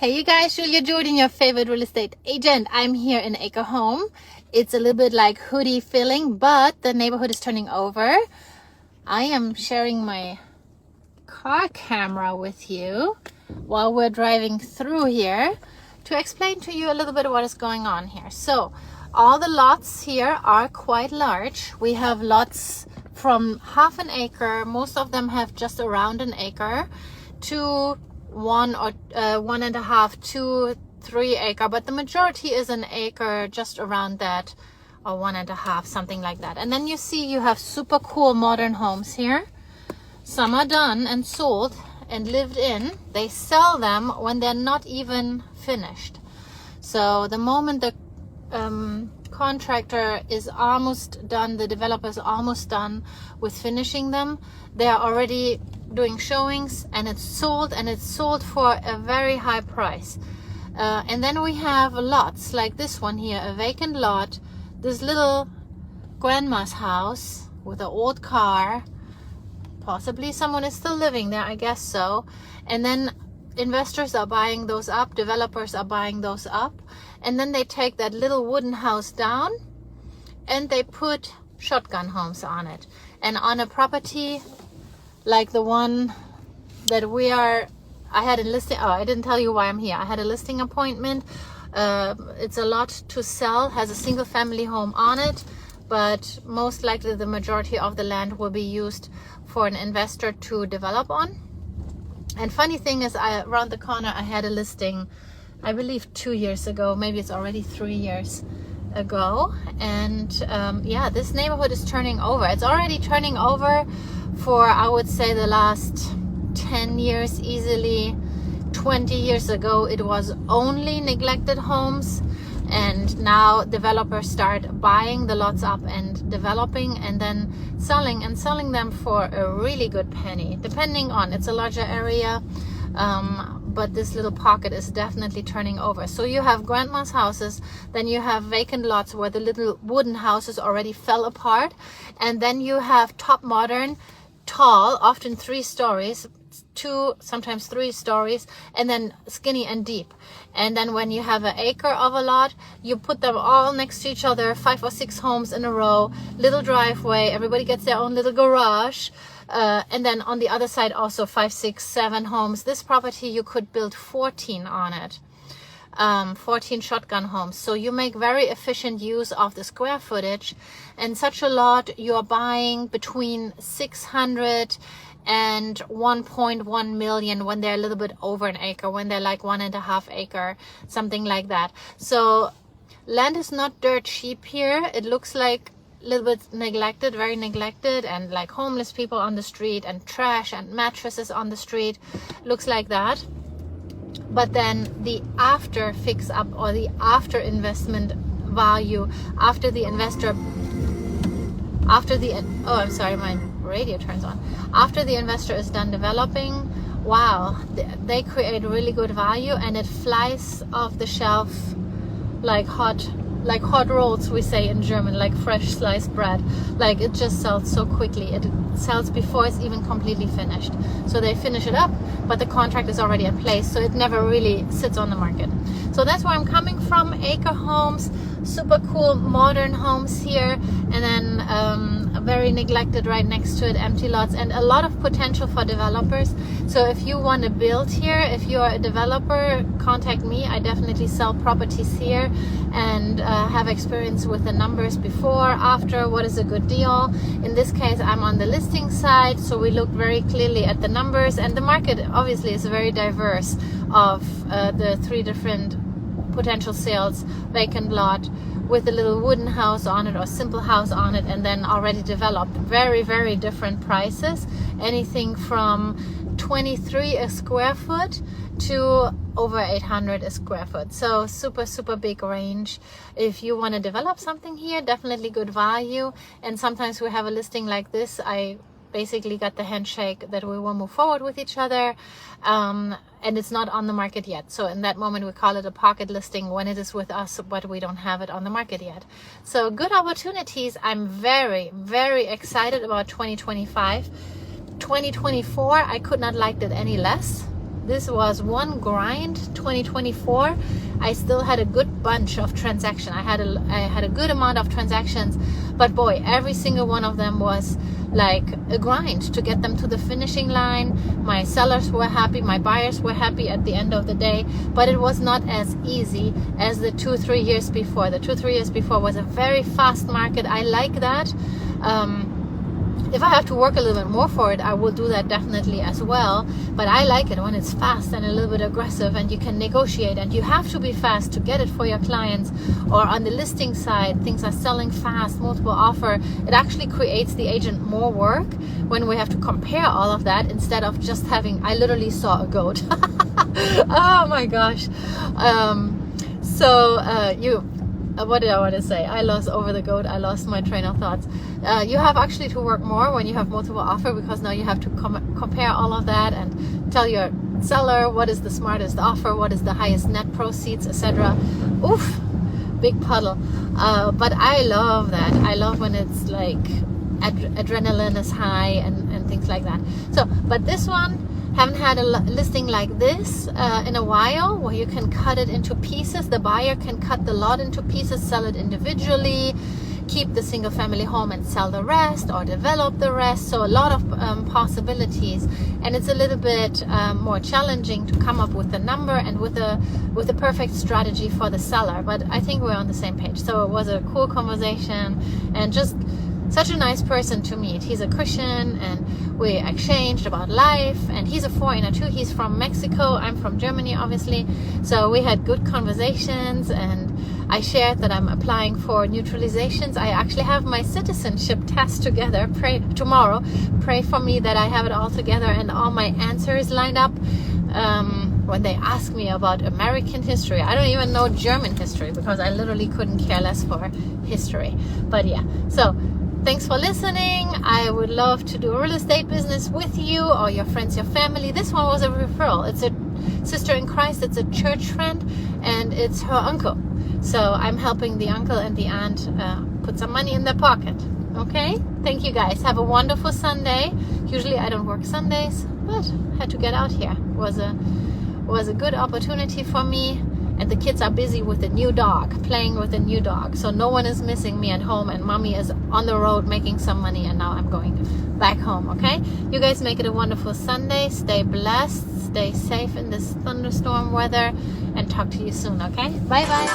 Hey you guys, Julia Jordan, your favorite real estate agent. I'm here in Acre Home. It's a little bit like hoodie feeling, but the neighborhood is turning over. I am sharing my car camera with you while we're driving through here to explain to you a little bit what is going on here. So all the lots here are quite large. We have lots from half an acre, most of them have just around an acre, to 1 or 1.5, 2, 3 acre, but the majority is an acre, just around that, or 1.5, something like that. And then you see you have super cool modern homes here. Some are done and sold and lived in. They sell them when they're not even finished. So the moment the contractor is almost done, the developer is almost done with finishing them, they are already doing showings, and it's sold for a very high price. And then we have lots like this one here, a vacant lot, this little grandma's house with an old car. Possibly someone is still living there, I guess so. And then investors are buying those up, developers are buying those up, and then they take that little wooden house down and they put shotgun homes on it. And on a property like the one that I had a listing, I didn't tell you why I'm here. I had a listing appointment. It's a lot to sell, has a single family home on it, but most likely the majority of the land will be used for an investor to develop on. And funny thing is, around the corner I had a listing, I believe 2 years ago, maybe it's already 3 years ago. And yeah, this neighborhood is turning over. It's already turning over for, I would say, the last 10 years easily. 20 years ago it was only neglected homes, and now developers start buying the lots up and developing and then selling them for a really good penny, depending on, it's a larger area, but this little pocket is definitely turning over. So you have grandma's houses, then you have vacant lots where the little wooden houses already fell apart, and then you have top modern, tall, often 3 stories, 2, sometimes 3 stories, and then skinny and deep. And then when you have an acre of a lot, you put them all next to each other, 5 or 6 homes in a row, little driveway, everybody gets their own little garage, and then on the other side also 5, 6, 7 homes. This property you could build 14 on it, 14 shotgun homes. So you make very efficient use of the square footage. And such a lot you are buying between 600 and 1.1 million when they're a little bit over an acre, when they're like 1.5 acre, something like that. So land is not dirt cheap here. It looks like a little bit neglected, very neglected, and like homeless people on the street and trash and mattresses on the street, looks like that. But then the after fix up, or the after investment value, after the investor, oh, I'm sorry, my radio turns on. After the investor is done developing, wow, they create really good value, and it flies off the shelf like hot rolls, we say in German, like fresh sliced bread. Like it just sells so quickly. It sells before it's even completely finished. So they finish it up, but the contract is already in place, so it never really sits on the market. So that's where I'm coming from. Acre Homes, super cool modern homes here, and then very neglected right next to it, empty lots, and a lot of potential for developers. So if you want to build here, if you're a developer, contact me. I definitely sell properties here and have experience with the numbers before, after, what is a good deal. In this case I'm on the listing side, so we look very clearly at the numbers, and the market obviously is very diverse of the 3 different potential sales: vacant lot with a little wooden house on it or simple house on it, and then already developed. Very, very different prices, anything from 23 a square foot to over 800 a square foot. So super big range. If you want to develop something here, definitely good value. And sometimes we have a listing like this. I basically got the handshake that we will move forward with each other, and it's not on the market yet. So in that moment we call it a pocket listing when it is with us, but we don't have it on the market yet. So good opportunities. I'm very excited about 2025. 2024, I could not like it any less. this was one grind. 2024, I still had a good bunch of transactions. I had a good amount of transactions, but boy, every single one of them was like a grind to get them to the finishing line. My sellers were happy, my buyers were happy at the end of the day, but it was not as easy as the 2-3 years before. The 2-3 years before was a very fast market. I like that. If I have to work a little bit more for it, I will do that definitely as well. But I like it when it's fast and a little bit aggressive, and you can negotiate, and you have to be fast to get it for your clients. Or on the listing side, things are selling fast, multiple offer. It actually creates the agent more work when we have to compare all of that instead of just having, I literally saw a goat. Oh my gosh. What did I want to say? I lost over the goat. I lost my train of thoughts. You have actually to work more when you have multiple offer, because now you have to compare all of that and tell your seller what is the smartest offer, what is the highest net proceeds, etc. Oof, big puddle. But I love that. I love when it's like adrenaline is high and things like that. So, but this one, haven't had a listing like this in a while, where you can cut it into pieces. The buyer can cut the lot into pieces, sell it individually, keep the single family home and sell the rest, or develop the rest. So a lot of possibilities, and it's a little bit more challenging to come up with the number and with the perfect strategy for the seller. But I think we're on the same page. So it was a cool conversation, and just such a nice person to meet. He's a Christian, and we exchanged about life, and he's a foreigner too. He's from Mexico, I'm from Germany, obviously. So we had good conversations, and I shared that I'm applying for neutralizations. I actually have my citizenship test together. Tomorrow. Pray for me that I have it all together and all my answers lined up. When they ask me about American history, I don't even know German history, because I literally couldn't care less for history. But yeah, so thanks for listening. I would love to do a real estate business with you, or your friends, your family. This one was a referral. It's a sister in Christ. It's a church friend, and it's her uncle. So I'm helping the uncle and the aunt put some money in their pocket. Okay? Thank you guys. Have a wonderful Sunday. Usually I don't work Sundays, but had to get out here. Was a good opportunity for me. And the kids are busy with the new dog, playing with the new dog. So no one is missing me at home, and mommy is on the road making some money, and now I'm going back home, okay? You guys make it a wonderful Sunday. Stay blessed. Stay safe in this thunderstorm weather, and talk to you soon, okay? Bye-bye.